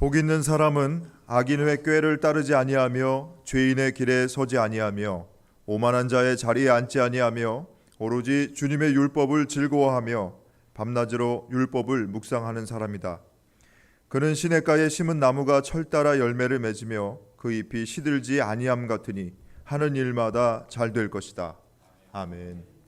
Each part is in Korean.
복 있는 사람은 악인의 꾀를 따르지 아니하며 죄인의 길에 서지 아니하며 오만한 자의 자리에 앉지 아니하며 오로지 주님의 율법을 즐거워하며 밤낮으로 율법을 묵상하는 사람이다. 그는 시냇가에 심은 나무가 철 따라 열매를 맺으며 그 잎이 시들지 아니함 같으니 하는 일마다 잘 될 것이다. 아멘.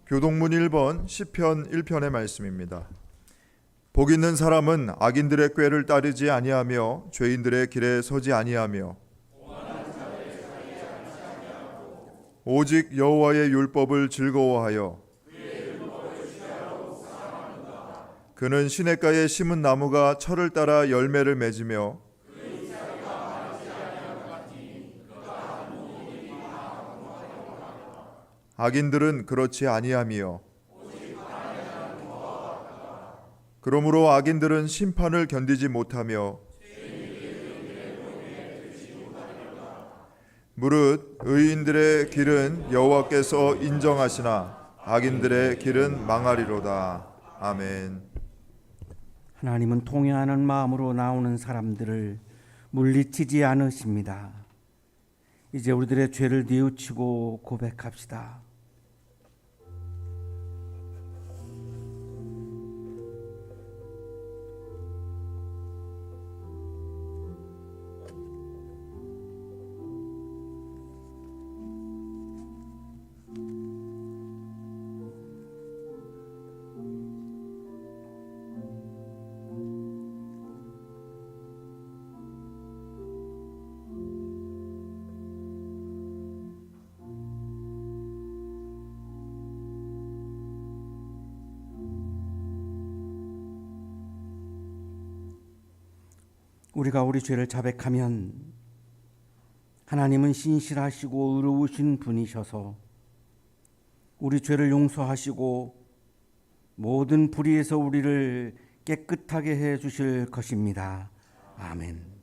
교동문 1번 시편 1편의 말씀입니다. 복 있는 사람은 악인들의 꾀를 따르지 아니하며 죄인들의 길에 서지 아니하며 오직 여호와의 율법을 즐거워하여 그는 시냇가에 심은 나무가 철을 따라 열매를 맺으며 악인들은 그렇지 아니하며 그러므로 악인들은 심판을 견디지 못하며 무릇 의인들의 길은 여호와께서 인정하시나 악인들의 길은 망하리로다. 아멘. 하나님은 통회하는 마음으로 나오는 사람들을 물리치지 않으십니다. 이제 우리들의 죄를 뉘우치고 고백합시다. 우리가 우리 죄를 자백하면 하나님은 신실하시고 의로우신 분이셔서 우리 죄를 용서하시고 모든 불의에서 우리를 깨끗하게 해 주실 것입니다. 아멘.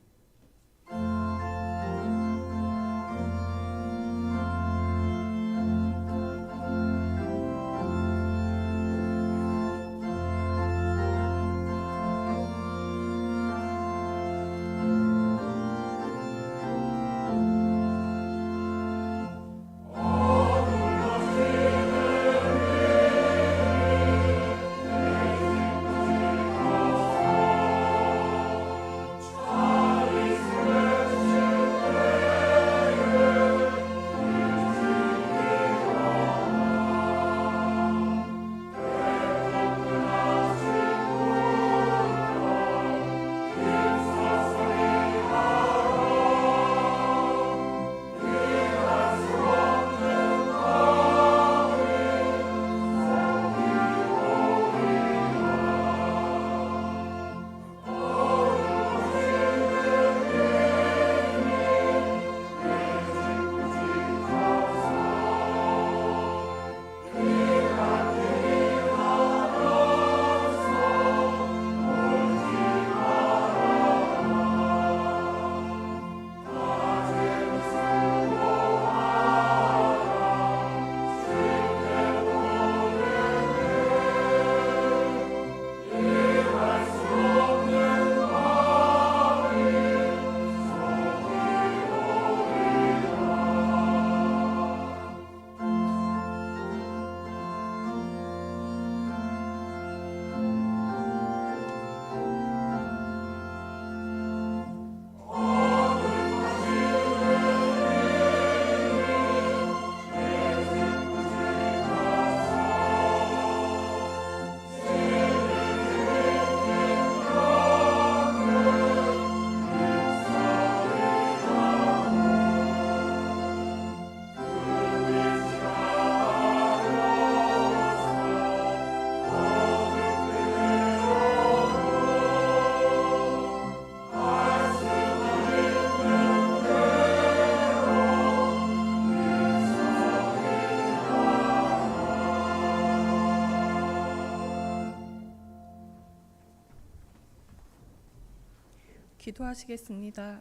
기도하시겠습니다.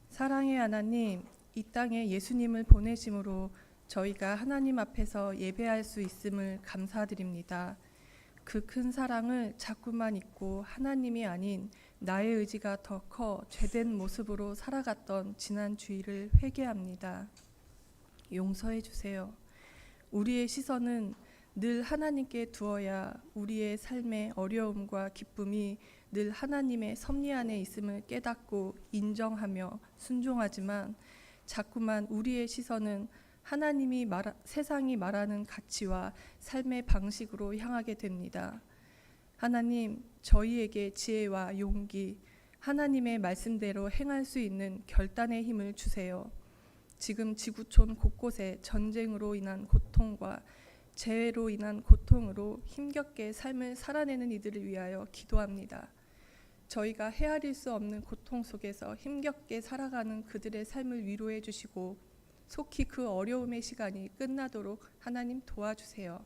사랑의 하나님, 이 땅에 예수님을 보내심으로 저희가 하나님 앞에서 예배할 수 있음을 감사드립니다. 그 큰 사랑을 자꾸만 잊고 하나님이 아닌 나의 의지가 더 커 죄된 모습으로 살아갔던 지난 주일을 회개합니다. 용서해 주세요. 우리의 시선은 늘 하나님께 두어야 우리의 삶의 어려움과 기쁨이 늘 하나님의 섭리 안에 있음을 깨닫고 인정하며 순종하지만 자꾸만 우리의 시선은 세상이 말하는 가치와 삶의 방식으로 향하게 됩니다. 하나님, 저희에게 지혜와 용기, 하나님의 말씀대로 행할 수 있는 결단의 힘을 주세요. 지금 지구촌 곳곳에 전쟁으로 인한 고통과 재해로 인한 고통으로 힘겹게 삶을 살아내는 이들을 위하여 기도합니다. 저희가 헤아릴 수 없는 고통 속에서 힘겹게 살아가는 그들의 삶을 위로해 주시고 속히 그 어려움의 시간이 끝나도록 하나님 도와주세요.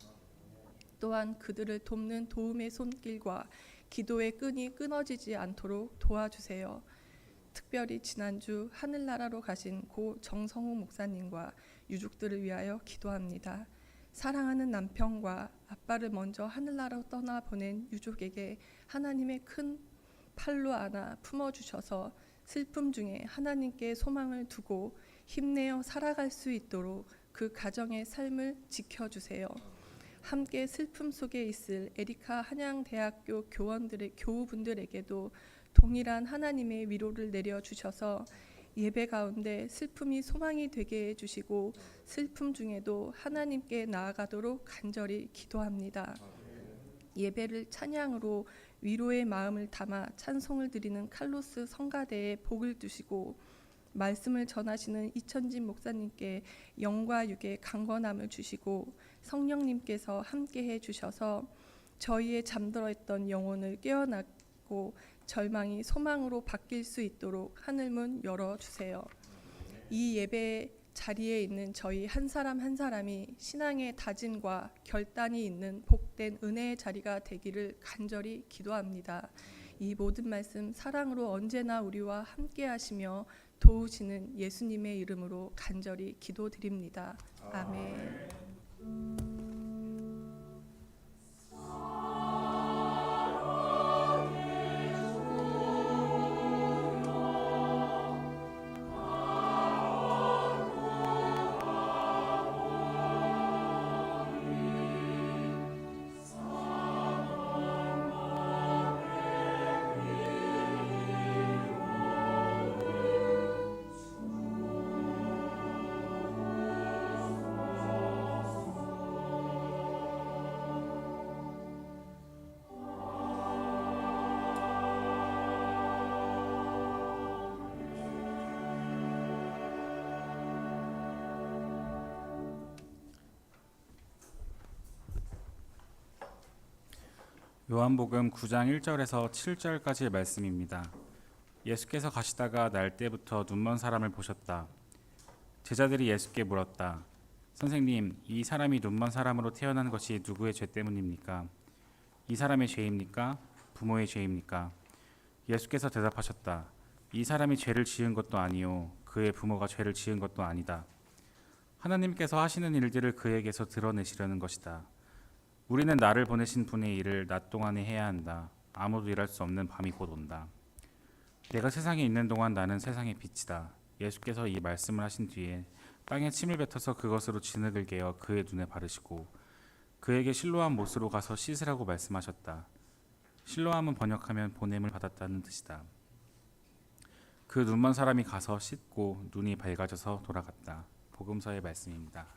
또한 그들을 돕는 도움의 손길과 기도의 끈이 끊어지지 않도록 도와주세요. 특별히 지난주 하늘나라로 가신 고 정성우 목사님과 유족들을 위하여 기도합니다. 사랑하는 남편과 아빠를 먼저 하늘나라로 떠나보낸 유족에게 하나님의 큰 팔로 안아 품어주셔서 슬픔 중에 하나님께 소망을 두고 힘내어 살아갈 수 있도록 그 가정의 삶을 지켜주세요. 함께 슬픔 속에 있을 에리카 한양대학교 교우분들에게도 동일한 하나님의 위로를 내려주셔서 예배 가운데 슬픔이 소망이 되게 해주시고 슬픔 중에도 하나님께 나아가도록 간절히 기도합니다. 예배를 찬양으로 위로의 마음을 담아 찬송을 드리는 칼로스 성가대에 복을 두시고 말씀을 전하시는 이천진 목사님께 영과 육의 강건함을 주시고 성령님께서 함께해 주셔서 저희의 잠들어있던 영혼을 깨어나고 절망이 소망으로 바뀔 수 있도록 하늘문 열어주세요. 이 예배 자리에 있는 저희 한 사람 한 사람이 신앙의 다짐과 결단이 있는 복된 은혜의 자리가 되기를 간절히 기도합니다. 이 모든 말씀 사랑으로 언제나 우리와 함께 하시며 도우시는 예수님의 이름으로 간절히 기도드립니다. 아멘. 요한복음 9장 1절에서 7절까지의 말씀입니다. 예수께서 가시다가 날 때부터 눈먼 사람을 보셨다. 제자들이 예수께 물었다. 선생님, 이 사람이 눈먼 사람으로 태어난 것이 누구의 죄 때문입니까? 이 사람의 죄입니까? 부모의 죄입니까? 예수께서 대답하셨다. 이 사람이 죄를 지은 것도 아니요 그의 부모가 죄를 지은 것도 아니다. 하나님께서 하시는 일들을 그에게서 드러내시려는 것이다. 우리는 나를 보내신 분의 일을 낮 동안에 해야 한다. 아무도 일할 수 없는 밤이 곧 온다. 내가 세상에 있는 동안 나는 세상의 빛이다. 예수께서 이 말씀을 하신 뒤에 땅에 침을 뱉어서 그것으로 진흙을 개어 그의 눈에 바르시고 그에게 실로암 못으로 가서 씻으라고 말씀하셨다. 실로암은 번역하면 보냄을 받았다는 뜻이다. 그 눈먼 사람이 가서 씻고 눈이 밝아져서 돌아갔다. 복음서의 말씀입니다.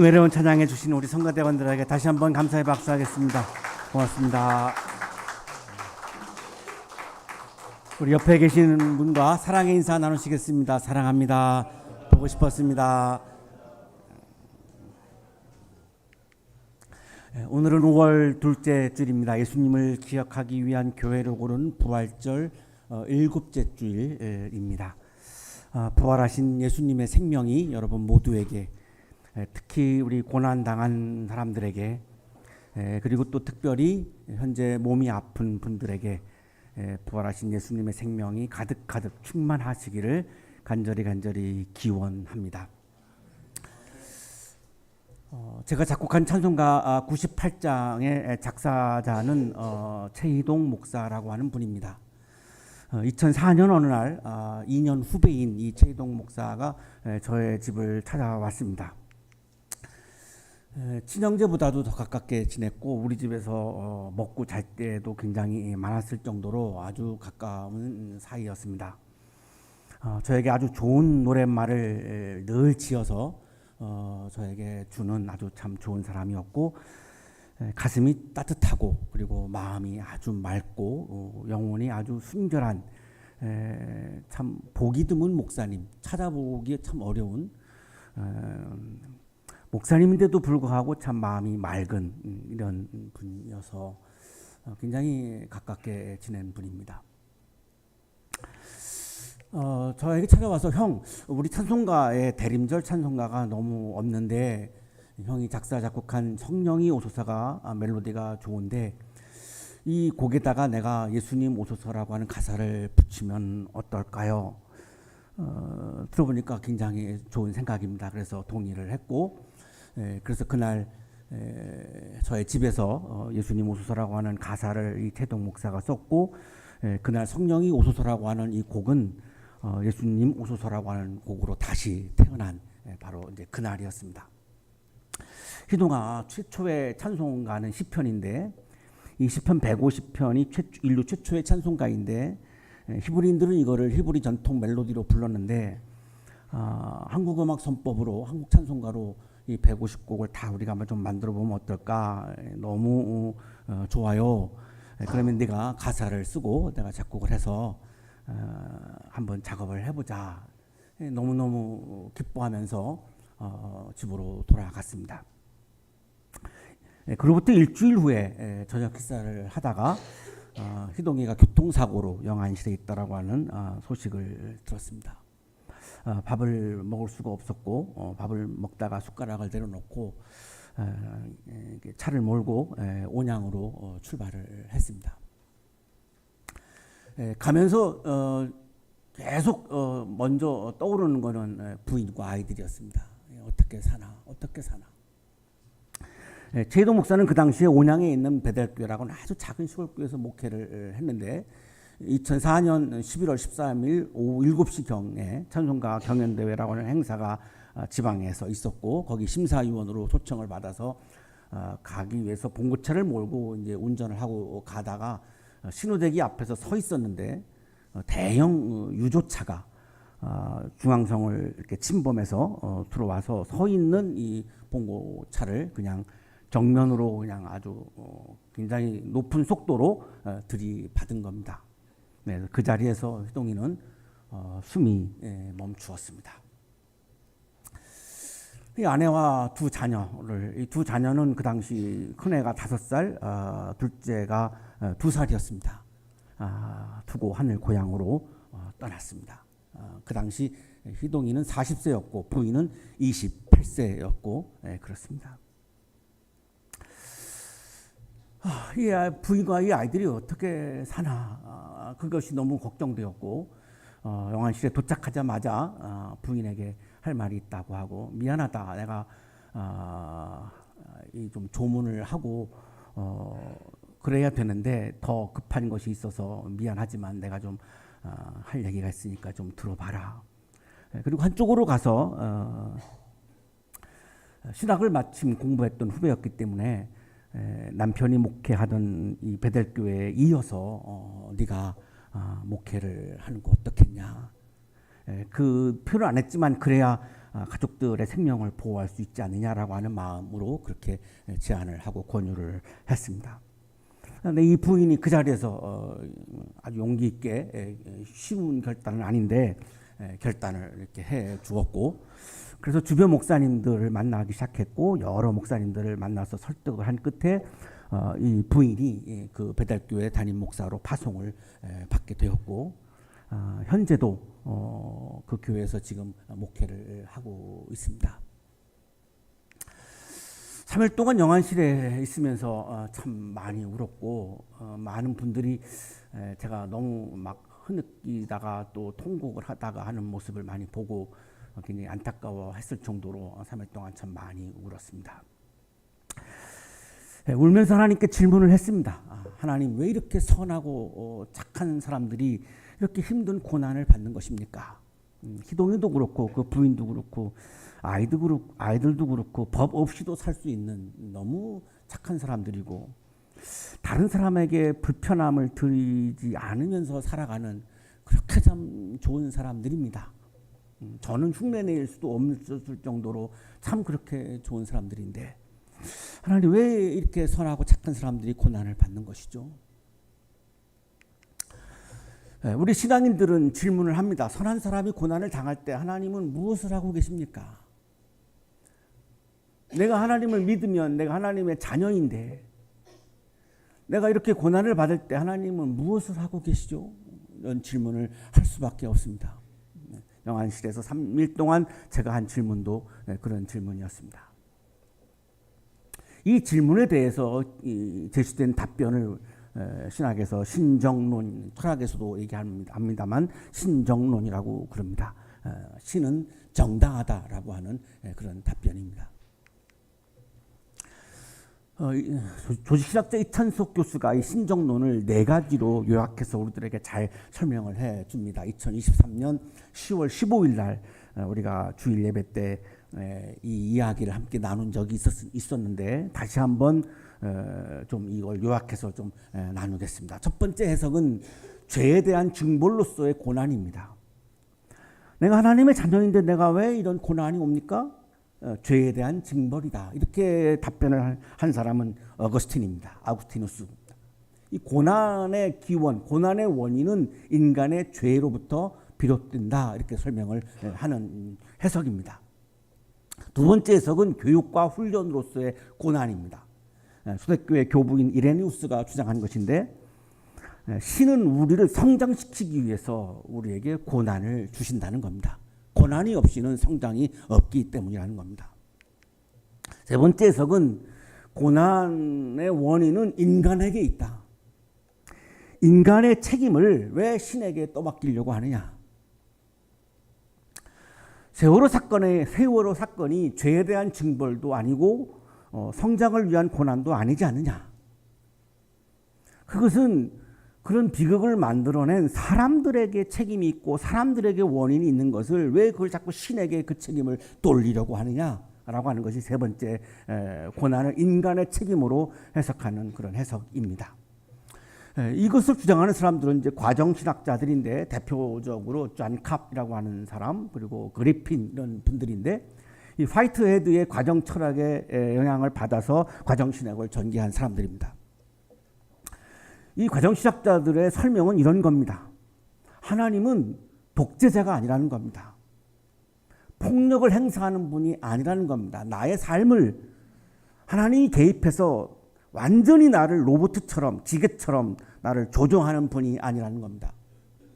은혜로운 찬양해 주신 우리 성가대원들에게 다시 한번 감사의 박수하겠습니다. 고맙습니다. 우리 옆에 계신 분과 사랑의 인사 나누시겠습니다. 사랑합니다. 보고 싶었습니다. 오늘은 5월 둘째 주일입니다. 예수님을 기억하기 위한 교회를 고른 부활절 일곱째 주일입니다. 부활하신 예수님의 생명이 여러분 모두에게, 특히 우리 고난당한 사람들에게, 그리고 또 특별히 현재 몸이 아픈 분들에게 부활하신 예수님의 생명이 가득가득 충만하시기를 간절히 기원합니다. 제가 작곡한 찬송가 98장의 작사자는 최희동 목사라고 하는 분입니다. 2004년 어느 날 2년 후배인 이 최희동 목사가 저의 집을 찾아왔습니다. 친형제보다도 더 가깝게 지냈고 우리 집에서 먹고 잘 때도 굉장히 많았을 정도로 아주 가까운 사이였습니다. 저에게 아주 좋은 노랫말을 늘 지어서 저에게 주는 아주 참 좋은 사람이었고, 가슴이 따뜻하고 그리고 마음이 아주 맑고 영혼이 아주 순결한 참 보기 드문 목사님, 찾아보기 참 어려운 목사님인데도 불구하고 참 마음이 맑은 이런 분이어서 굉장히 가깝게 지낸 분입니다. 저에게 찾아와서 형, 우리 찬송가에 대림절 찬송가가 너무 없는데 형이 작사 작곡한 성령이 오소서가 멜로디가 좋은데 이 곡에다가 내가 예수님 오소서라고 하는 가사를 붙이면 어떨까요? 들어보니까 굉장히 좋은 생각입니다. 그래서 동의를 했고, 그래서 그날 저의 집에서 예수님 오소서라고 하는 가사를 이 태동 목사가 썼고, 그날 성령이 오소서라고 하는 이 곡은 예수님 오소서라고 하는 곡으로 다시 태어난 바로 이제 그날이었습니다. 희동아, 최초의 찬송가는 시편인데 이 시편 150편이 인류 최초의 찬송가인데 히브리인들은 이거를 히브리 전통 멜로디로 불렀는데 한국 음악 선법으로 한국 찬송가로 이 150곡을 다 우리가 한번 좀 만들어 보면 어떨까? 너무 좋아요. 그러면 네가 가사를 쓰고 내가 작곡을 해서 한번 작업을 해보자. 너무너무 기뻐하면서 집으로 돌아갔습니다. 그로부터 일주일 후에 저녁 식사를 하다가 희동이가 교통사고로 영안실에 있다라고 하는 소식을 들었습니다. 밥을 먹을 수가 없었고 밥을 먹다가 숟가락을 내려놓고 차를 몰고 온양으로 출발을 했습니다. 가면서 계속 먼저 떠오르는 거는 부인과 아이들이었습니다. 어떻게 사나. 최희동 목사는 그 당시에 온양에 있는 베델교회라고는 아주 작은 시골교회에서 목회를 했는데 2004년 11월 13일 오후 7시경에 찬송가 경연대회라고 하는 행사가 지방에서 있었고 거기 심사위원으로 초청을 받아서 가기 위해서 봉고차를 몰고 이제 운전을 하고 가다가 신호대기 앞에서 서 있었는데 대형 유조차가 중앙성을 이렇게 침범해서 들어와서 서 있는 이 봉고차를 그냥 정면으로 그냥 아주 굉장히 높은 속도로 들이받은 겁니다. 네, 그 자리에서 희동이는 숨이 멈추었습니다. 이 아내와 두 자녀를, 이 두 자녀는 그 당시 큰애가 5살, 둘째가 2살이었습니다. 두고 하늘 고향으로 떠났습니다. 그 당시 희동이는 40세였고 부인은 28세였고 그렇습니다. 이 부인과 이 아이들이 어떻게 사나 그것이 너무 걱정되었고 영안실에 도착하자마자 부인에게 할 말이 있다고 하고 미안하다 내가 좀 조문을 하고 그래야 되는데 더 급한 것이 있어서 미안하지만 내가 좀 할 얘기가 있으니까 좀 들어봐라. 그리고 한쪽으로 가서 신학을 마침 공부했던 후배였기 때문에 남편이 목회하던 이 베델교회에 이어서 네가 목회를 하는 거 어떻겠냐. 그 표를 안 했지만 그래야 가족들의 생명을 보호할 수 있지 않느냐라고 하는 마음으로 그렇게 제안을 하고 권유를 했습니다. 그런데 이 부인이 그 자리에서 아주 용기 있게 쉬운 결단은 아닌데 결단을 이렇게 해 주었고, 그래서 주변 목사님들을 만나기 시작했고 여러 목사님들을 만나서 설득을 한 끝에 이 부인이 그 배달교회 담임 목사로 파송을 받게 되었고, 현재도 그 교회에서 지금 목회를 하고 있습니다. 3일 동안 영안실에 있으면서 참 많이 울었고, 많은 분들이 제가 너무 막 흐느끼다가 또 통곡을 하다가 하는 모습을 많이 보고 굉장히 안타까워했을 정도로 3일 동안 참 많이 울었습니다. 울면서 하나님께 질문을 했습니다. 하나님, 왜 이렇게 선하고 착한 사람들이 이렇게 힘든 고난을 받는 것입니까? 희동이도 그렇고 그 부인도 그렇고 아이들도 그렇고 법 없이도 살 수 있는 너무 착한 사람들이고 다른 사람에게 불편함을 드리지 않으면서 살아가는 그렇게 참 좋은 사람들입니다. 저는 흉내낼 수도 없을 정도로 참 그렇게 좋은 사람들인데 하나님, 왜 이렇게 선하고 착한 사람들이 고난을 받는 것이죠? 우리 신앙인들은 질문을 합니다. 선한 사람이 고난을 당할 때 하나님은 무엇을 하고 계십니까? 내가 하나님을 믿으면 내가 하나님의 자녀인데 내가 이렇게 고난을 받을 때 하나님은 무엇을 하고 계시죠? 이런 질문을 할 수밖에 없습니다. 영안실에서 3일 동안 제가 한 질문도 그런 질문이었습니다. 이 질문에 대해서 제시된 답변을 신학에서 신정론, 철학에서도 얘기합니다만 신정론이라고 그럽니다. 신은 정당하다라고 하는 그런 답변입니다. 조직신학자 이찬석 교수가 이 신정론을 4가지로 요약해서 우리들에게 잘 설명을 해 줍니다. 2023년 10월 15일 날 우리가 주일 예배 때 이 이야기를 함께 나눈 적이 있었는데 다시 한번 좀 이걸 요약해서 좀 나누겠습니다. 첫 번째 해석은 죄에 대한 징벌로서의 고난입니다. 내가 하나님의 자녀인데 내가 왜 이런 고난이 옵니까? 죄에 대한 징벌이다. 이렇게 답변을 한 사람은 어거스틴입니다. 아우구스티누스. 이 고난의 기원, 고난의 원인은 인간의 죄로부터 비롯된다. 이렇게 설명을 하는 해석입니다. 두 번째 해석은 교육과 훈련으로서의 고난입니다. 초대교회 교부인 이레니우스가 주장한 것인데 신은 우리를 성장시키기 위해서 우리에게 고난을 주신다는 겁니다. 고난이 없이는 성장이 없기 때문이라는 겁니다. 세 번째 해석은 고난의 원인은 인간에게 있다. 인간의 책임을 왜 신에게 떠맡기려고 하느냐? 세월호 사건이 죄에 대한 징벌도 아니고 성장을 위한 고난도 아니지 않느냐? 그것은 그런 비극을 만들어낸 사람들에게 책임이 있고 사람들에게 원인이 있는 것을 왜 그걸 자꾸 신에게 그 책임을 돌리려고 하느냐라고 하는 것이 세 번째 고난을 인간의 책임으로 해석하는 그런 해석입니다. 이것을 주장하는 사람들은 이제 과정신학자들인데 대표적으로 존 캅이라고 하는 사람 그리고 그리핀 이런 분들인데 이 화이트헤드의 과정 철학의 영향을 받아서 과정신학을 전개한 사람들입니다. 이 과정신학자들의 설명은 이런 겁니다. 하나님은 독재자가 아니라는 겁니다. 폭력을 행사하는 분이 아니라는 겁니다. 나의 삶을 하나님이 개입해서 완전히 나를 로봇처럼 기계처럼 나를 조종하는 분이 아니라는 겁니다.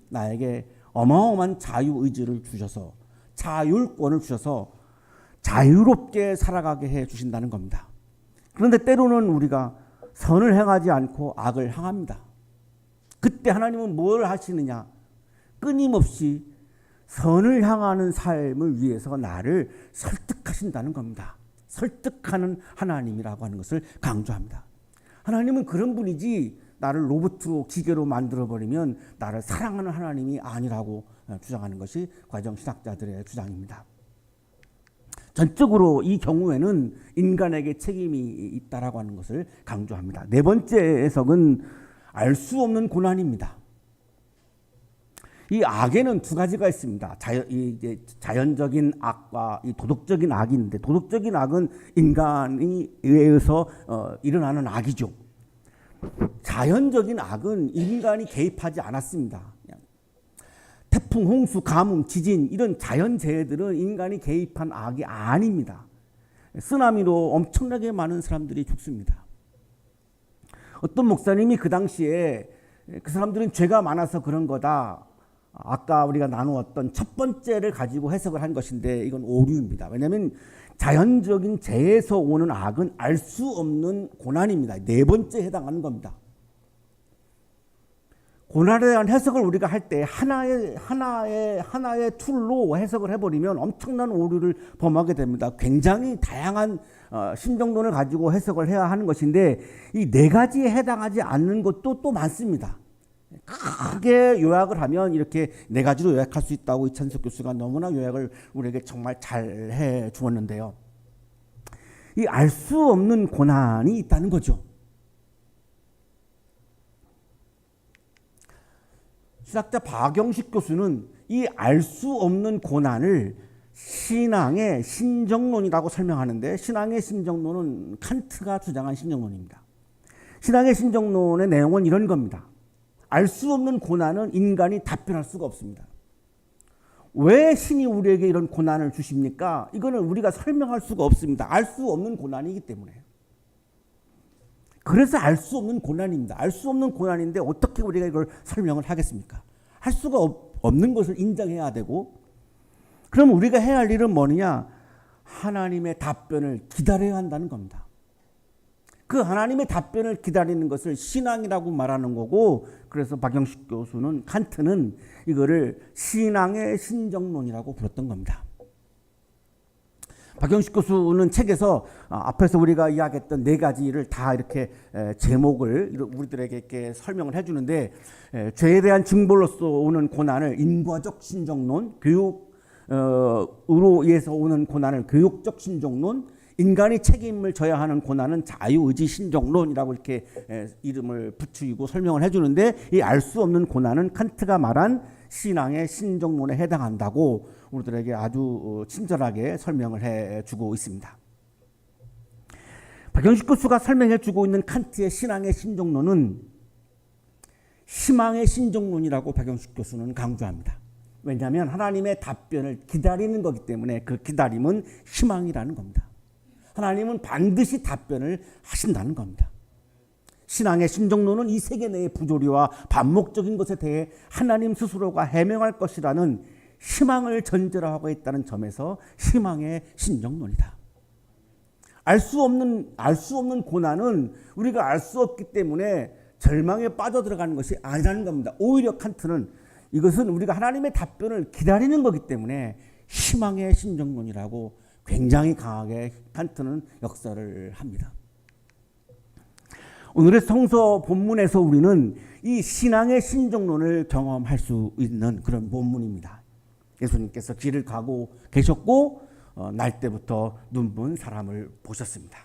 나에게 어마어마한 자유의지를 주셔서 자율권을 주셔서 자유롭게 살아가게 해 주신다는 겁니다. 그런데 때로는 우리가 선을 행하지 않고 악을 향합니다. 그때 하나님은 뭘 하시느냐? 끊임없이 선을 향하는 삶을 위해서 나를 설득하신다는 겁니다. 설득하는 하나님이라고 하는 것을 강조합니다. 하나님은 그런 분이지 나를 로봇으로 기계로 만들어버리면 나를 사랑하는 하나님이 아니라고 주장하는 것이 과정신학자들의 주장입니다. 전적으로 이 경우에는 인간에게 책임이 있다라고 하는 것을 강조합니다. 네 번째 해석은 알 수 없는 고난입니다. 이 악에는 두 가지가 있습니다. 이제 자연적인 악과 이 도덕적인 악인데, 도덕적인 악은 인간에 의해서 일어나는 악이죠. 자연적인 악은 인간이 개입하지 않았습니다. 그냥 태풍, 홍수, 가뭄, 지진 이런 자연재해들은 인간이 개입한 악이 아닙니다. 쓰나미로 엄청나게 많은 사람들이 죽습니다. 어떤 목사님이 그 당시에 그 사람들은 죄가 많아서 그런 거다. 아까 우리가 나누었던 첫 번째를 가지고 해석을 한 것인데 이건 오류입니다. 왜냐하면 자연적인 재해에서 오는 악은 알 수 없는 고난입니다. 네 번째 해당하는 겁니다. 고난에 대한 해석을 우리가 할 때 하나의 툴로 해석을 해버리면 엄청난 오류를 범하게 됩니다. 굉장히 다양한 신정론을 가지고 해석을 해야 하는 것인데 이 네 가지에 해당하지 않는 것도 또 많습니다. 크게 요약을 하면 이렇게 네 가지로 요약할 수 있다고 이찬석 교수가 너무나 요약을 우리에게 정말 잘 해 주었는데요. 이 알 수 없는 고난이 있다는 거죠. 신학자 박영식 교수는 이 알 수 없는 고난을 신앙의 신정론이라고 설명하는데, 신앙의 신정론은 칸트가 주장한 신정론입니다. 신앙의 신정론의 내용은 이런 겁니다. 알 수 없는 고난은 인간이 답변할 수가 없습니다. 왜 신이 우리에게 이런 고난을 주십니까? 이거는 우리가 설명할 수가 없습니다. 알 수 없는 고난이기 때문에. 그래서 알 수 없는 고난입니다. 알 수 없는 고난인데 어떻게 우리가 이걸 설명을 하겠습니까? 할 수가 없는 것을 인정해야 되고, 그럼 우리가 해야 할 일은 뭐냐? 하나님의 답변을 기다려야 한다는 겁니다. 그 하나님의 답변을 기다리는 것을 신앙이라고 말하는 거고, 그래서 박영식 교수는, 칸트는 이거를 신앙의 신정론이라고 불렀던 겁니다. 박영식 교수는 책에서 앞에서 우리가 이야기했던 네 가지를 다 이렇게 제목을 우리들에게 이렇게 설명을 해주는데, 죄에 대한 징벌로서 오는 고난을 인과적 신정론, 교육으로 인해서 오는 고난을 교육적 신정론, 인간이 책임을 져야 하는 고난은 자유의지 신정론이라고 이렇게 이름을 붙이고 설명을 해주는데, 이 알 수 없는 고난은 칸트가 말한 신앙의 신정론에 해당한다고 우리들에게 아주 친절하게 설명을 해주고 있습니다. 박영식 교수가 설명해주고 있는 칸트의 신앙의 신정론은 희망의 신정론이라고 박영식 교수는 강조합니다. 왜냐하면 하나님의 답변을 기다리는 거기 때문에 그 기다림은 희망이라는 겁니다. 하나님은 반드시 답변을 하신다는 겁니다. 신앙의 신정론은 이 세계 내의 부조리와 반목적인 것에 대해 하나님 스스로가 해명할 것이라는 희망을 전제로 하고 있다는 점에서 희망의 신정론이다. 알 수 없는 고난은 우리가 알 수 없기 때문에 절망에 빠져들어가는 것이 아니라는 겁니다. 오히려 칸트는 이것은 우리가 하나님의 답변을 기다리는 거기 때문에 희망의 신정론이라고 굉장히 강하게 칸트는 역사를 합니다. 오늘의 성서 본문에서 우리는 이 신앙의 신정론을 경험할 수 있는 그런 본문입니다. 예수님께서 길을 가고 계셨고 날 때부터 눈먼 사람을 보셨습니다.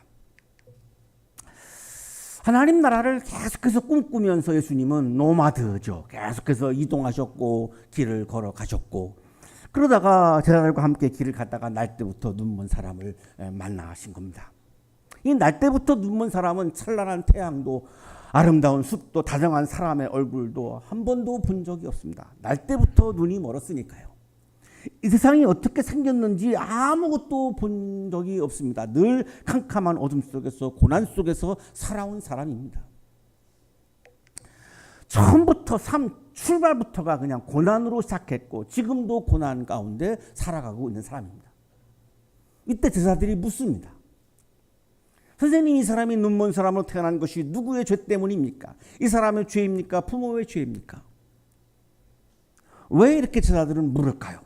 하나님 나라를 계속해서 꿈꾸면서 예수님은 노마드죠. 계속해서 이동하셨고 길을 걸어가셨고, 그러다가 제자들과 함께 길을 가다가 날 때부터 눈먼 사람을 만나신 겁니다. 이 날 때부터 눈먼 사람은 찬란한 태양도 아름다운 숲도 다정한 사람의 얼굴도 한 번도 본 적이 없습니다. 날 때부터 눈이 멀었으니까요. 이 세상이 어떻게 생겼는지 아무것도 본 적이 없습니다. 늘 캄캄한 어둠 속에서 고난 속에서 살아온 사람입니다. 처음부터 출발부터가 그냥 고난으로 시작했고 지금도 고난 가운데 살아가고 있는 사람입니다. 이때 제자들이 묻습니다. 선생님, 이 사람이 눈먼 사람으로 태어난 것이 누구의 죄 때문입니까? 이 사람의 죄입니까? 부모의 죄입니까? 왜 이렇게 제자들은 물을까요?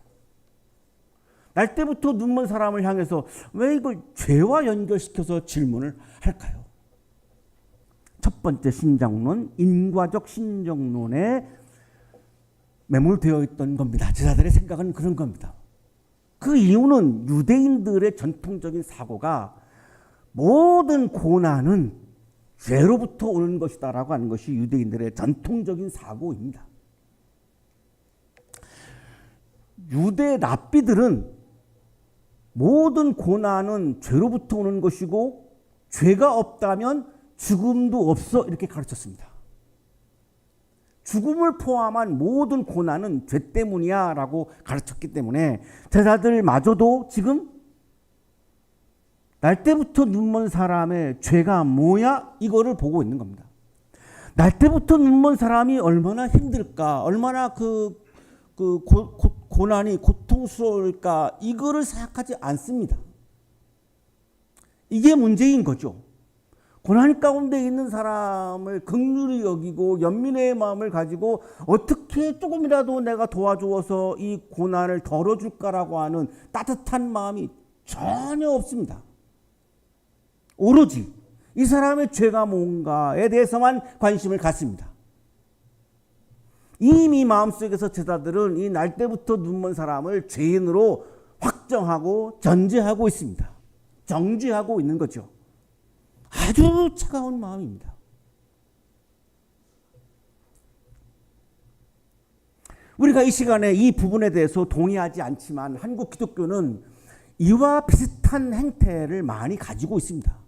날 때부터 눈먼 사람을 향해서 왜 이걸 죄와 연결시켜서 질문을 할까요? 첫 번째 신정론, 인과적 신정론에 매몰되어 있던 겁니다. 제자들의 생각은 그런 겁니다. 그 이유는 유대인들의 전통적인 사고가 모든 고난은 죄로부터 오는 것이다라고 하는 것이 유대인들의 전통적인 사고입니다. 유대 랍비들은 모든 고난은 죄로부터 오는 것이고 죄가 없다면 죽음도 없어 이렇게 가르쳤습니다. 죽음을 포함한 모든 고난은 죄 때문이야 라고 가르쳤기 때문에 제자들마저도 지금 날 때부터 눈먼 사람의 죄가 뭐야? 이거를 보고 있는 겁니다. 날 때부터 눈먼 사람이 얼마나 힘들까? 얼마나 고난이 고통스러울까? 이거를 생각하지 않습니다. 이게 문제인 거죠. 고난 가운데 있는 사람을 긍휼히 여기고 연민의 마음을 가지고 어떻게 조금이라도 내가 도와주어서 이 고난을 덜어줄까라고 하는 따뜻한 마음이 전혀 없습니다. 오로지 이 사람의 죄가 뭔가에 대해서만 관심을 갖습니다. 이미 마음속에서 제자들은 이 날 때부터 눈먼 사람을 죄인으로 확정하고 전제하고 있습니다. 정죄하고 있는 거죠. 아주 차가운 마음입니다. 우리가 이 시간에 이 부분에 대해서 동의하지 않지만 한국 기독교는 이와 비슷한 행태를 많이 가지고 있습니다.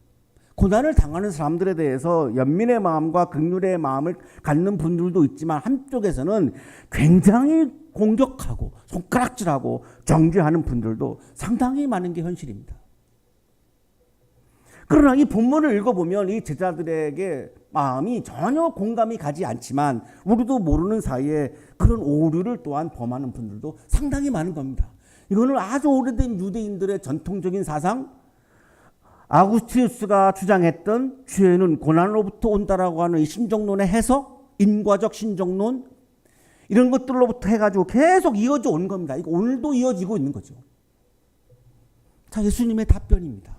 고난을 당하는 사람들에 대해서 연민의 마음과 긍휼의 마음을 갖는 분들도 있지만 한쪽에서는 굉장히 공격하고 손가락질하고 정죄하는 분들도 상당히 많은 게 현실입니다. 그러나 이 본문을 읽어보면 이 제자들에게 마음이 전혀 공감이 가지 않지만 우리도 모르는 사이에 그런 오류를 또한 범하는 분들도 상당히 많은 겁니다. 이거는 아주 오래된 유대인들의 전통적인 사상, 아구스티누스가 주장했던 죄는 고난으로부터 온다라고 하는 이 신정론의 해석, 인과적 신정론 이런 것들로부터 해가지고 계속 이어져 온 겁니다. 이거 오늘도 이어지고 있는 거죠. 자, 예수님의 답변입니다.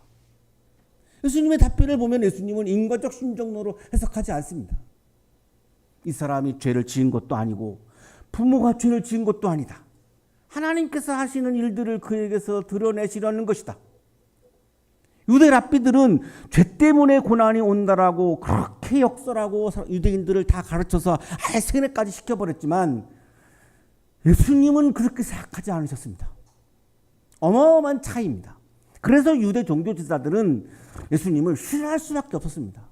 예수님의 답변을 보면 예수님은 인과적 신정론으로 해석하지 않습니다. 이 사람이 죄를 지은 것도 아니고 부모가 죄를 지은 것도 아니다. 하나님께서 하시는 일들을 그에게서 드러내시려는 것이다. 유대 랍비들은 죄 때문에 고난이 온다라고 그렇게 역설하고 유대인들을 다 가르쳐서 아예 세뇌까지 시켜버렸지만 예수님은 그렇게 생각하지 않으셨습니다. 어마어마한 차이입니다. 그래서 유대 종교 지도자들은 예수님을 싫어할 수밖에 없었습니다.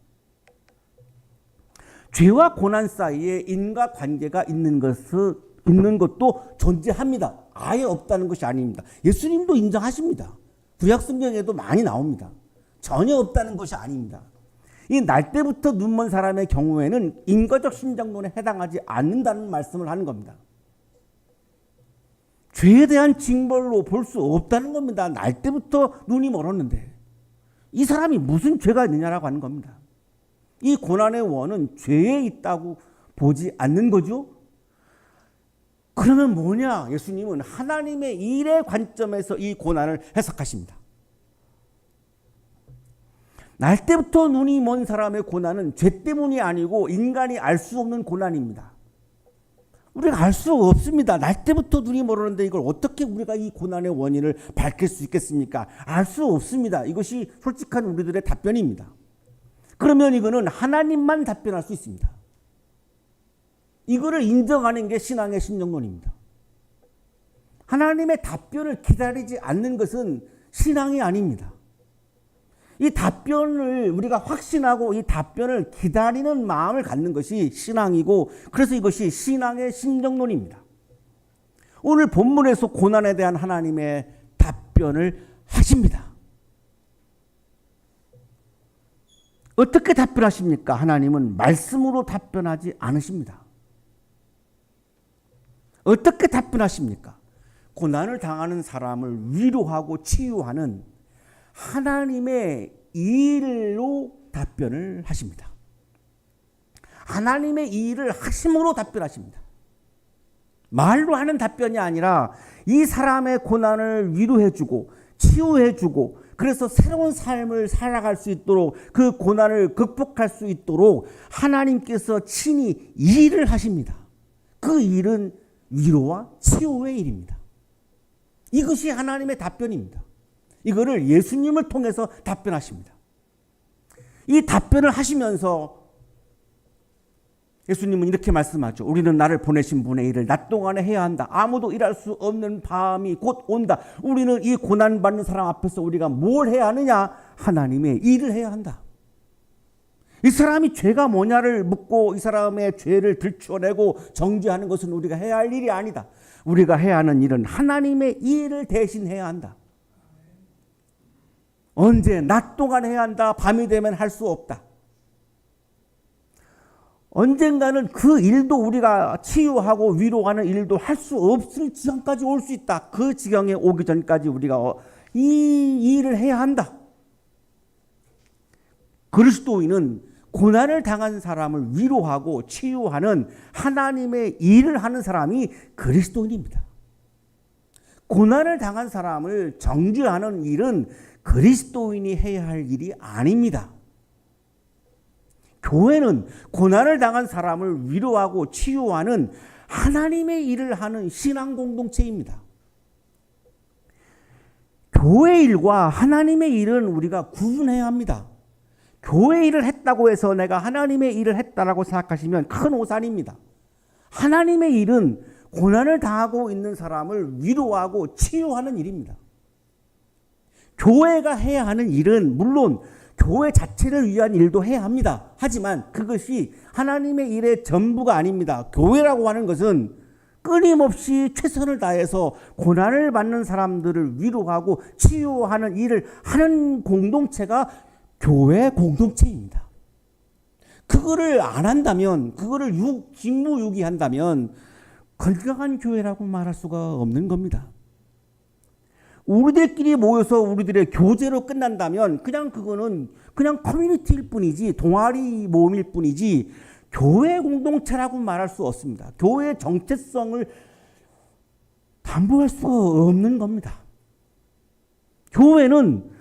죄와 고난 사이에 인과관계가 있는 것도 존재합니다. 아예 없다는 것이 아닙니다. 예수님도 인정하십니다. 구약성경에도 많이 나옵니다. 전혀 없다는 것이 아닙니다. 이 날 때부터 눈먼 사람의 경우에는 인과적 신정론에 해당하지 않는다는 말씀을 하는 겁니다. 죄에 대한 징벌로 볼 수 없다는 겁니다. 날 때부터 눈이 멀었는데 이 사람이 무슨 죄가 있느냐라고 하는 겁니다. 이 고난의 원은 죄에 있다고 보지 않는 거죠. 그러면 뭐냐? 예수님은 하나님의 일의 관점에서 이 고난을 해석하십니다. 날 때부터 눈이 먼 사람의 고난은 죄 때문이 아니고 인간이 알 수 없는 고난입니다. 우리가 알 수 없습니다. 날 때부터 눈이 멀었는데 이걸 어떻게 우리가 이 고난의 원인을 밝힐 수 있겠습니까? 알 수 없습니다. 이것이 솔직한 우리들의 답변입니다. 그러면 이거는 하나님만 답변할 수 있습니다. 이거를 인정하는 게 신앙의 신정론입니다. 하나님의 답변을 기다리지 않는 것은 신앙이 아닙니다. 이 답변을 우리가 확신하고 이 답변을 기다리는 마음을 갖는 것이 신앙이고 그래서 이것이 신앙의 신정론입니다. 오늘 본문에서 고난에 대한 하나님의 답변을 하십니다. 어떻게 답변하십니까? 하나님은 말씀으로 답변하지 않으십니다. 어떻게 답변하십니까? 고난을 당하는 사람을 위로하고 치유하는 하나님의 일로 답변을 하십니다. 하나님의 일을 하심으로 답변하십니다. 말로 하는 답변이 아니라 이 사람의 고난을 위로해주고 치유해주고 그래서 새로운 삶을 살아갈 수 있도록 그 고난을 극복할 수 있도록 하나님께서 친히 일을 하십니다. 그 일은 위로와 치유의 일입니다. 이것이 하나님의 답변입니다. 이거를 예수님을 통해서 답변하십니다. 이 답변을 하시면서 예수님은 이렇게 말씀하죠. 우리는 나를 보내신 분의 일을 낮 동안에 해야 한다. 아무도 일할 수 없는 밤이 곧 온다. 우리는 이 고난받는 사람 앞에서 우리가 뭘 해야 하느냐? 하나님의 일을 해야 한다. 이 사람이 죄가 뭐냐를 묻고 이 사람의 죄를 들춰내고 정죄하는 것은 우리가 해야 할 일이 아니다. 우리가 해야 하는 일은 하나님의 일을 대신해야 한다. 언제? 낮 동안 해야 한다. 밤이 되면 할 수 없다. 언젠가는 그 일도 우리가 치유하고 위로하는 일도 할 수 없을 지경까지 올 수 있다. 그 지경에 오기 전까지 우리가 이 일을 해야 한다. 그리스도인은 고난을 당한 사람을 위로하고 치유하는 하나님의 일을 하는 사람이 그리스도인입니다. 고난을 당한 사람을 정죄하는 일은 그리스도인이 해야 할 일이 아닙니다. 교회는 고난을 당한 사람을 위로하고 치유하는 하나님의 일을 하는 신앙 공동체입니다. 교회 일과 하나님의 일은 우리가 구분해야 합니다. 교회 일을 했다고 해서 내가 하나님의 일을 했다라고 생각하시면 큰 오산입니다. 하나님의 일은 고난을 당하고 있는 사람을 위로하고 치유하는 일입니다. 교회가 해야 하는 일은 물론 교회 자체를 위한 일도 해야 합니다. 하지만 그것이 하나님의 일의 전부가 아닙니다. 교회라고 하는 것은 끊임없이 최선을 다해서 고난을 받는 사람들을 위로하고 치유하는 일을 하는 공동체가 교회 공동체입니다. 그거를 안 한다면, 그거를 직무유기한다면 건강한 교회라고 말할 수가 없는 겁니다. 우리들끼리 모여서 우리들의 교제로 끝난다면 그거는 커뮤니티일 뿐이지, 동아리 모임일 뿐이지 교회 공동체라고 말할 수 없습니다. 교회의 정체성을 담보할 수가 없는 겁니다. 교회는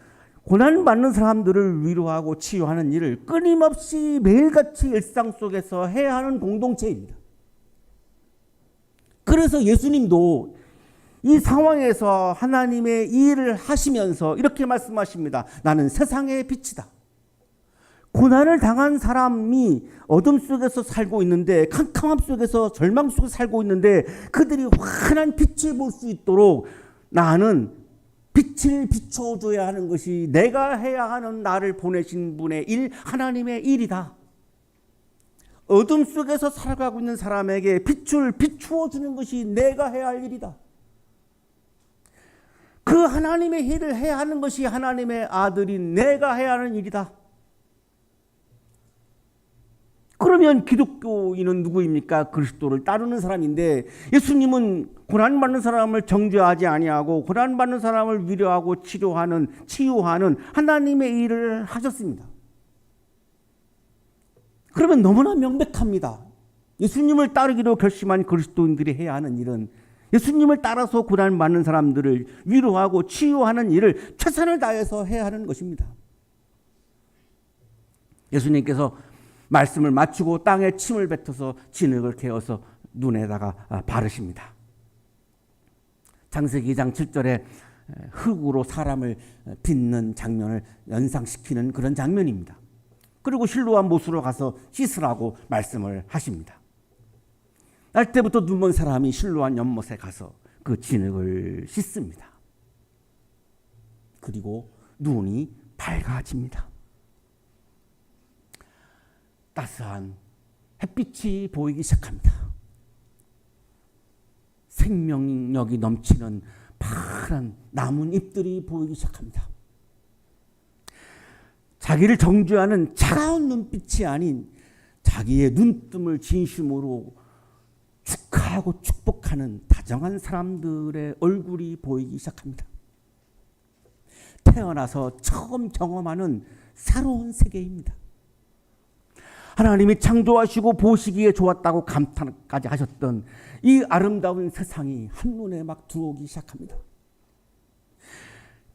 고난받는 사람들을 위로하고 치유하는 일을 끊임없이 매일같이 일상 속에서 해야 하는 공동체입니다. 그래서 예수님도 이 상황에서 하나님의 일을 하시면서 이렇게 말씀하십니다. 나는 세상의 빛이다. 고난을 당한 사람이 어둠 속에서 살고 있는데, 캄캄함 속에서 절망 속에 살고 있는데 그들이 환한 빛을 볼 수 있도록 나는 빛을 비춰줘야 하는 것이 내가 해야 하는 나를 보내신 분의 일, 하나님의 일이다. 어둠 속에서 살아가고 있는 사람에게 빛을 비추어 주는 것이 내가 해야 할 일이다. 그 하나님의 일을 해야 하는 것이 하나님의 아들인 내가 해야 하는 일이다. 그러면 기독교인은 누구입니까? 그리스도를 따르는 사람인데, 예수님은 고난받는 사람을 정죄하지 아니하고 고난받는 사람을 위로하고 치유하는 하나님의 일을 하셨습니다. 그러면 너무나 명백합니다. 예수님을 따르기로 결심한 그리스도인들이 해야 하는 일은 예수님을 따라서 고난받는 사람들을 위로하고 치유하는 일을 최선을 다해서 해야 하는 것입니다. 예수님께서 말씀을 마치고 땅에 침을 뱉어서 진흙을 개어서 눈에다가 바르십니다. 창세기 2장 7절에 흙으로 사람을 빚는 장면을 연상시키는 그런 장면입니다. 그리고 실로와 못으로 가서 씻으라고 말씀을 하십니다. 날 때부터 눈먼 사람이 실로한 연못에 가서 그 진흙을 씻습니다. 그리고 눈이 밝아집니다. 따스한 햇빛이 보이기 시작합니다. 생명력이 넘치는 파란 나뭇잎들이 보이기 시작합니다. 자기를 정죄하는 차가운 눈빛이 아닌 자기의 눈뜸을 진심으로 축하하고 축복하는 다정한 사람들의 얼굴이 보이기 시작합니다. 태어나서 처음 경험하는 새로운 세계입니다. 하나님이 창조하시고 보시기에 좋았다고 감탄까지 하셨던 이 아름다운 세상이 한눈에 막 들어오기 시작합니다.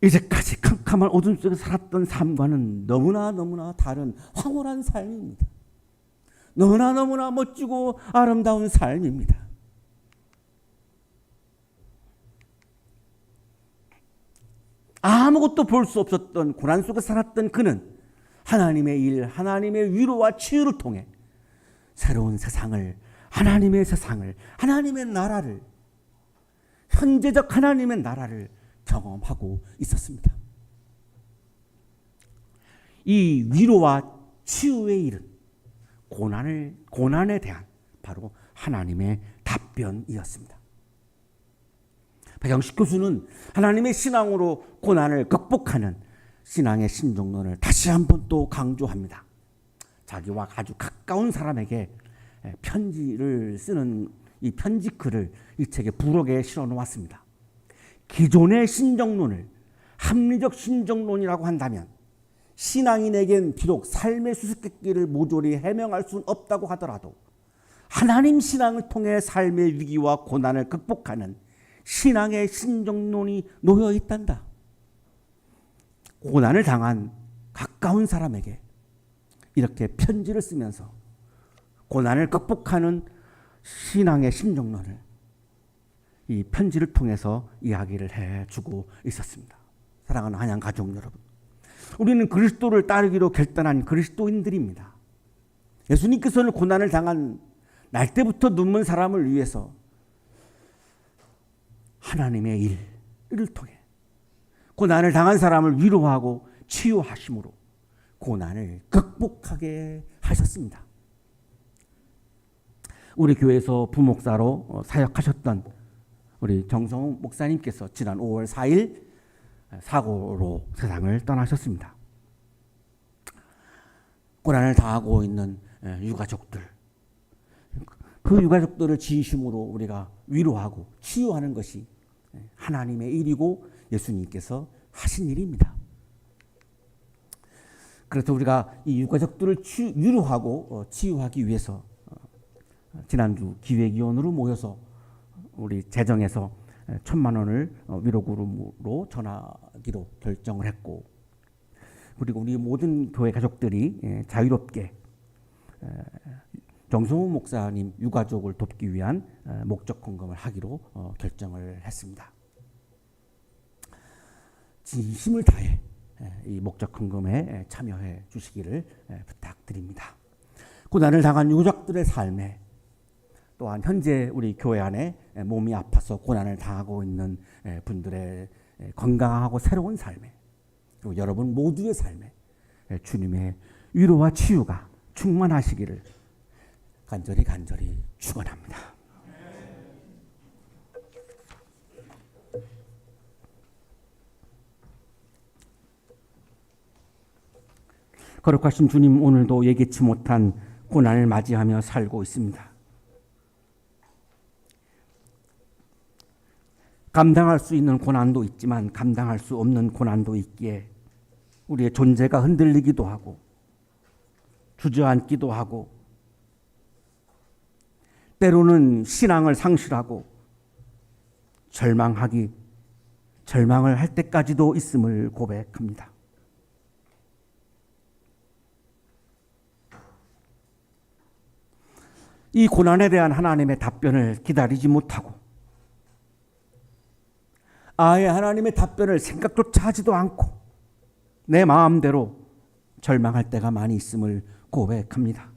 이제까지 캄캄한 어둠 속에 살았던 삶과는 너무나 다른 황홀한 삶입니다. 너무나 멋지고 아름다운 삶입니다. 아무것도 볼 수 없었던 고난 속에 살았던 그는 하나님의 일, 하나님의 위로와 치유를 통해 새로운 세상을, 하나님의 세상을, 하나님의 나라를, 현재적 하나님의 나라를 경험하고 있었습니다. 이 위로와 치유의 일은 고난에 대한 바로 하나님의 답변이었습니다. 박영식 교수는 하나님의 신앙으로 고난을 극복하는 신앙의 신정론을 다시 한번 또 강조합니다. 자기와 아주 가까운 사람에게 편지를 쓰는 이 편지 글을 이 책의 부록에 실어 놓았습니다. 기존의 신정론을 합리적 신정론이라고 한다면 신앙인에겐 비록 삶의 수수께끼를 모조리 해명할 수는 없다고 하더라도 하나님 신앙을 통해 삶의 위기와 고난을 극복하는 신앙의 신정론이 놓여 있단다. 고난을 당한 가까운 사람에게 이렇게 편지를 쓰면서 고난을 극복하는 신앙의 신정론을 이 편지를 통해서 이야기를 해주고 있었습니다. 사랑하는 한양 가족 여러분, 우리는 그리스도를 따르기로 결단한 그리스도인들입니다. 예수님께서는 고난을 당한 날 때부터 눈먼 사람을 위해서 하나님의 일을 통해 고난을 당한 사람을 위로하고 치유하심으로 고난을 극복하게 하셨습니다. 우리 교회에서 부목사로 사역하셨던 우리 정성욱 목사님께서 지난 5월 4일 사고로 세상을 떠나셨습니다. 고난을 당하고 있는 유가족들, 그 유가족들을 진심으로 우리가 위로하고 치유하는 것이 하나님의 일이고 예수님께서 하신 일입니다. 그래서 우리가 이 유가족들을 위로하고 치유하기 위해서 지난주 기획위원으로 모여서 우리 재정에서 1,000만 원을 위로금으로 전하기로 결정을 했고, 그리고 우리 모든 교회 가족들이 자유롭게 정성우 목사님 유가족을 돕기 위한 목적 헌금을 하기로 결정을 했습니다. 진심을 다해 이 목적 헌금에 참여해 주시기를 부탁드립니다. 고난을 당한 유족들의 삶에, 또한 현재 우리 교회 안에 몸이 아파서 고난을 당하고 있는 분들의 건강하고 새로운 삶에, 그리고 여러분 모두의 삶에 주님의 위로와 치유가 충만하시기를 간절히 축원합니다. 거룩하신 주님, 오늘도 예기치 못한 고난을 맞이하며 살고 있습니다. 감당할 수 있는 고난도 있지만 감당할 수 없는 고난도 있기에 우리의 존재가 흔들리기도 하고 주저앉기도 하고 때로는 신앙을 상실하고 절망을 할 때까지도 있음을 고백합니다. 이 고난에 대한 하나님의 답변을 기다리지 못하고 아예 하나님의 답변을 생각조차 하지도 않고 내 마음대로 절망할 때가 많이 있음을 고백합니다.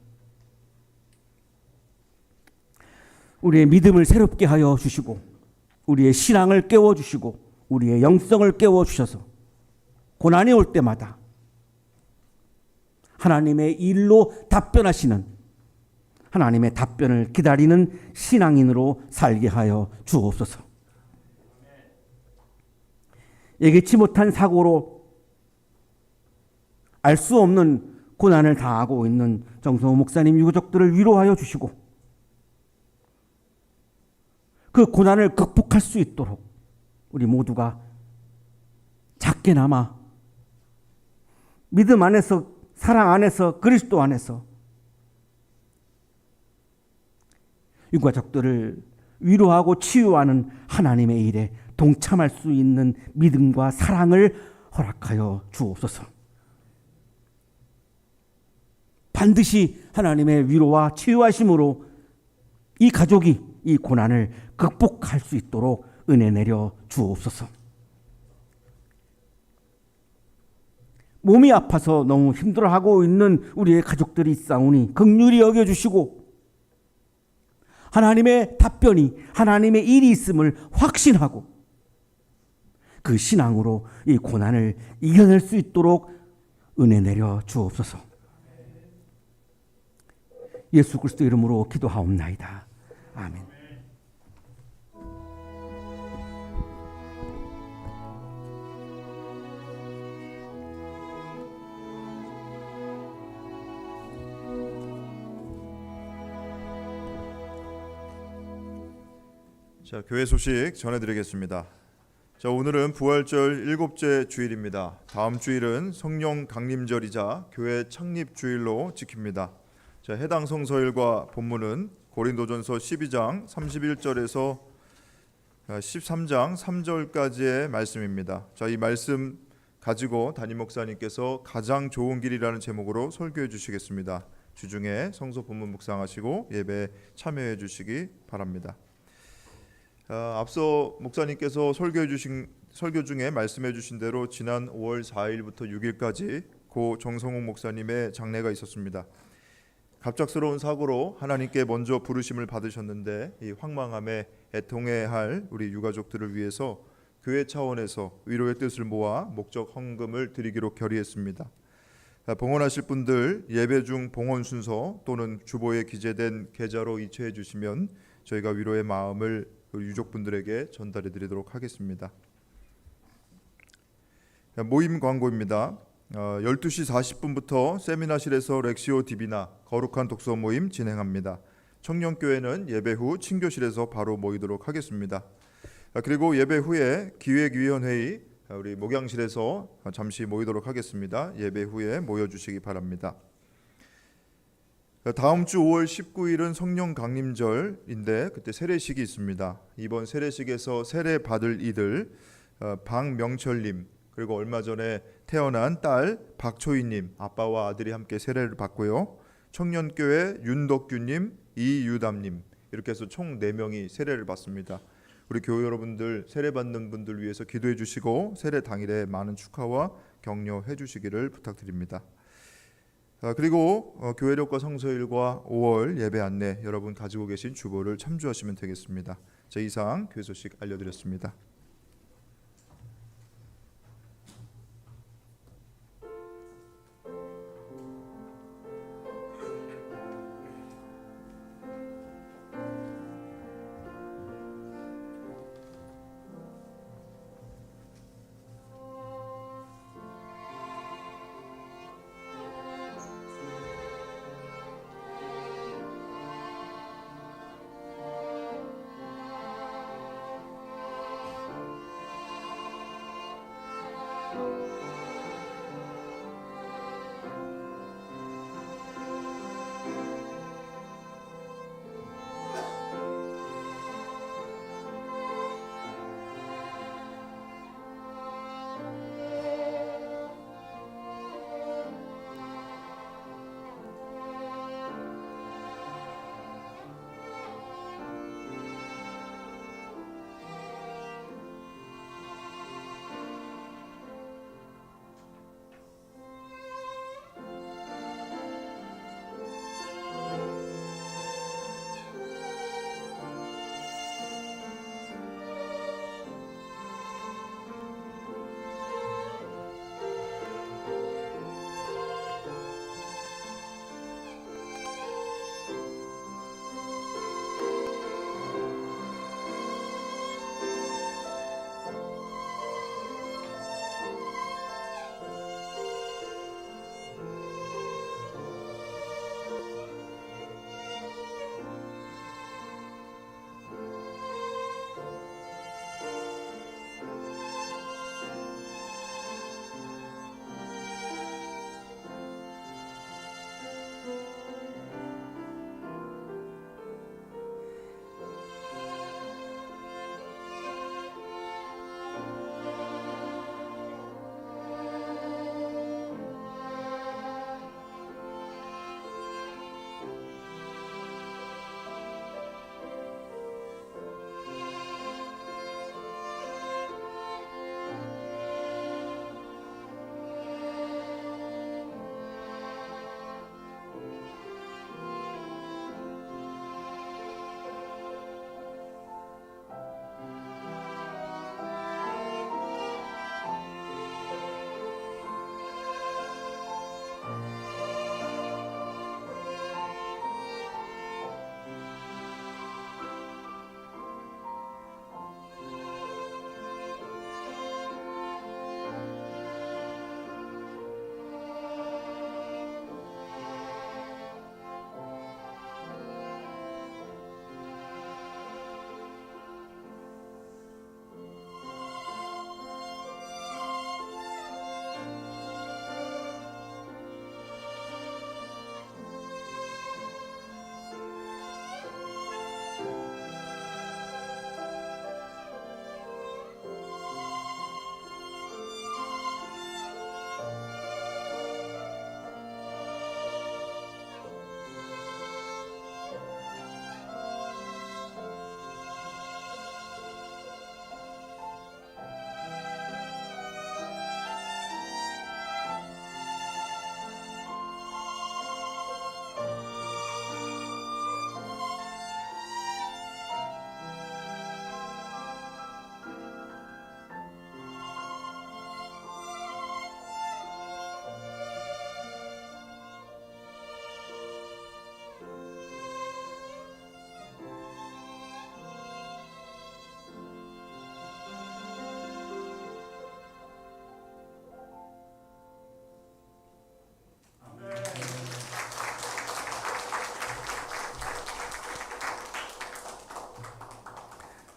우리의 믿음을 새롭게 하여 주시고 우리의 신앙을 깨워주시고 우리의 영성을 깨워주셔서 고난이 올 때마다 하나님의 일로 답변하시는, 하나님의 답변을 기다리는 신앙인으로 살게 하여 주옵소서. 예기치 못한 사고로 알 수 없는 고난을 당하고 있는 정성호 목사님 유가족들을 위로하여 주시고 그 고난을 극복할 수 있도록 우리 모두가 작게나마 믿음 안에서, 사랑 안에서, 그리스도 안에서 유가족들을 위로하고 치유하는 하나님의 일에 동참할 수 있는 믿음과 사랑을 허락하여 주옵소서. 반드시 하나님의 위로와 치유하심으로 이 가족이 이 고난을 극복할 수 있도록 은혜 내려 주옵소서. 몸이 아파서 너무 힘들어하고 있는 우리의 가족들이 있사오니 긍휼히 여겨주시고 하나님의 답변이, 하나님의 일이 있음을 확신하고 그 신앙으로 이 고난을 이겨낼 수 있도록 은혜 내려 주옵소서. 예수 그리스도 이름으로 기도하옵나이다. 아멘. 자, 교회 소식 전해드리겠습니다. 자, 오늘은 부활절 7째 주일입니다. 다음 주일은 성령 강림절이자 교회 창립 주일로 지킵니다. 자, 해당 성서일과 본문은 고린도전서 12장 31절에서 13장 3절까지의 말씀입니다. 자, 이 말씀 가지고 담임 목사님께서 가장 좋은 길이라는 제목으로 설교해 주시겠습니다. 주중에 성서 본문 묵상하시고 예배에 참여해 주시기 바랍니다. 앞서 목사님께서 설교 중에 말씀해 주신 대로 지난 5월 4일부터 6일까지 고 정성욱 목사님의 장례가 있었습니다. 갑작스러운 사고로 하나님께 먼저 부르심을 받으셨는데 이 황망함에 애통해야 할 우리 유가족들을 위해서 교회 차원에서 위로의 뜻을 모아 목적 헌금을 드리기로 결의했습니다. 봉헌하실 분들 예배 중 봉헌 순서 또는 주보에 기재된 계좌로 이체해 주시면 저희가 위로의 마음을 유족분들에게 전달해 드리도록 하겠습니다. 모임 광고입니다. 12시 40분부터 세미나실에서 렉시오 디비나 거룩한 독서 모임 진행합니다. 청년교회는 예배 후 친교실에서 바로 모이도록 하겠습니다. 그리고 예배 후에 기획위원회의 우리 목양실에서 잠시 모이도록 하겠습니다. 예배 후에 모여주시기 바랍니다. 다음 주 5월 19일은 성령 강림절인데 그때 세례식이 있습니다. 이번 세례식에서 세례 받을 이들 박명철님 그리고 얼마 전에 태어난 딸 박초희님 아빠와 아들이 함께 세례를 받고요. 청년교회 윤덕규님, 이유담님 이렇게 해서 총 4명이 세례를 받습니다. 우리 교회 여러분들 세례 받는 분들 위해서 기도해 주시고 세례 당일에 많은 축하와 격려해 주시기를 부탁드립니다. 그리고 교회력과 성서일과 5월 예배 안내 여러분 가지고 계신 주보를 참조하시면 되겠습니다. 자, 이상 교회 소식 알려드렸습니다.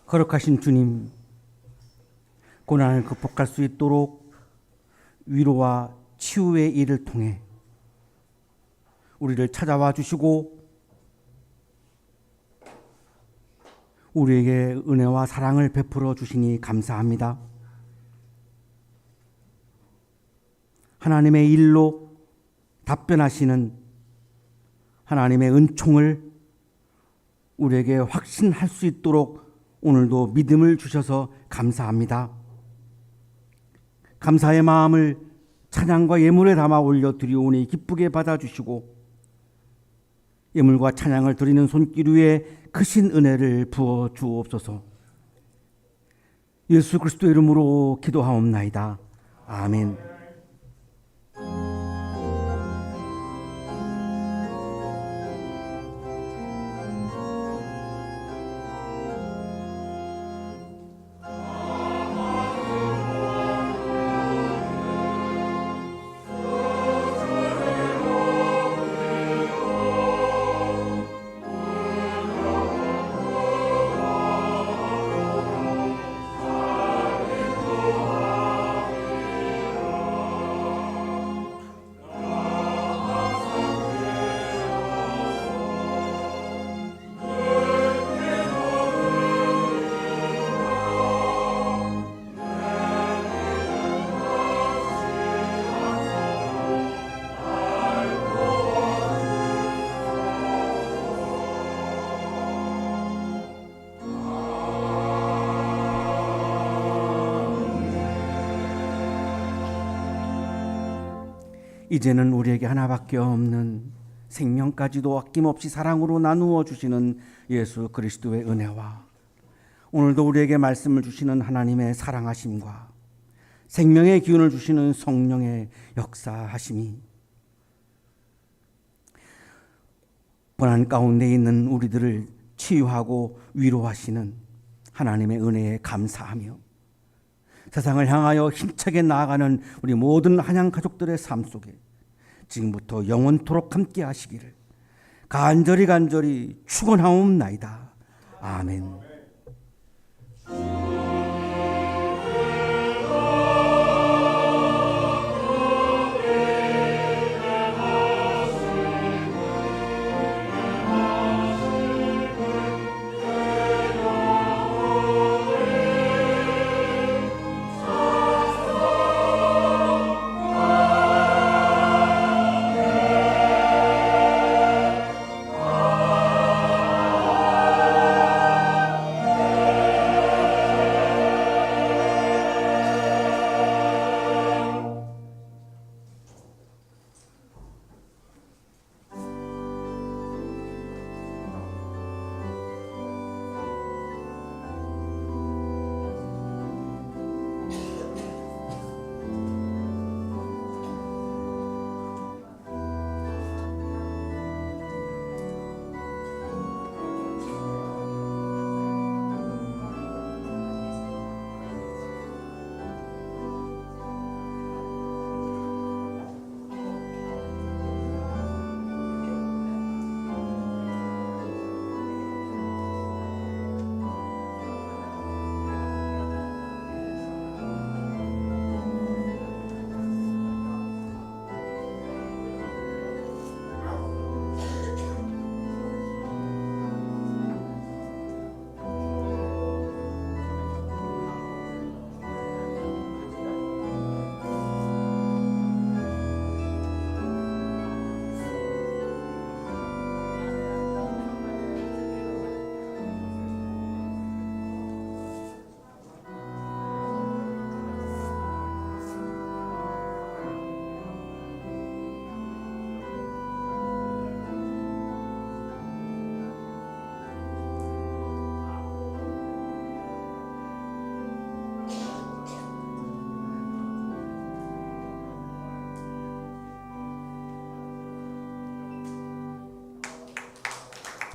거룩하신 주님, 고난을 극복할 수 있도록 위로와 치유의 일을 통해 우리를 찾아와 주시고 우리에게 은혜와 사랑을 베풀어 주시니 감사합니다. 하나님의 일로 답변하시는 하나님의 은총을 우리에게 확신할 수 있도록 오늘도 믿음을 주셔서 감사합니다. 감사의 마음을 찬양과 예물에 담아 올려드리오니 기쁘게 받아주시고 예물과 찬양을 드리는 손길 위에 크신 은혜를 부어 주옵소서. 예수 그리스도의 이름으로 기도하옵나이다. 아멘. 이제는 우리에게 하나밖에 없는 생명까지도 아낌없이 사랑으로 나누어 주시는 예수 그리스도의 은혜와 오늘도 우리에게 말씀을 주시는 하나님의 사랑하심과 생명의 기운을 주시는 성령의 역사하심이 고난 가운데 있는 우리들을 치유하고 위로하시는 하나님의 은혜에 감사하며 세상을 향하여 힘차게 나아가는 우리 모든 한양 가족들의 삶 속에 지금부터 영원토록 함께 하시기를 간절히 축원하옵나이다. 아멘.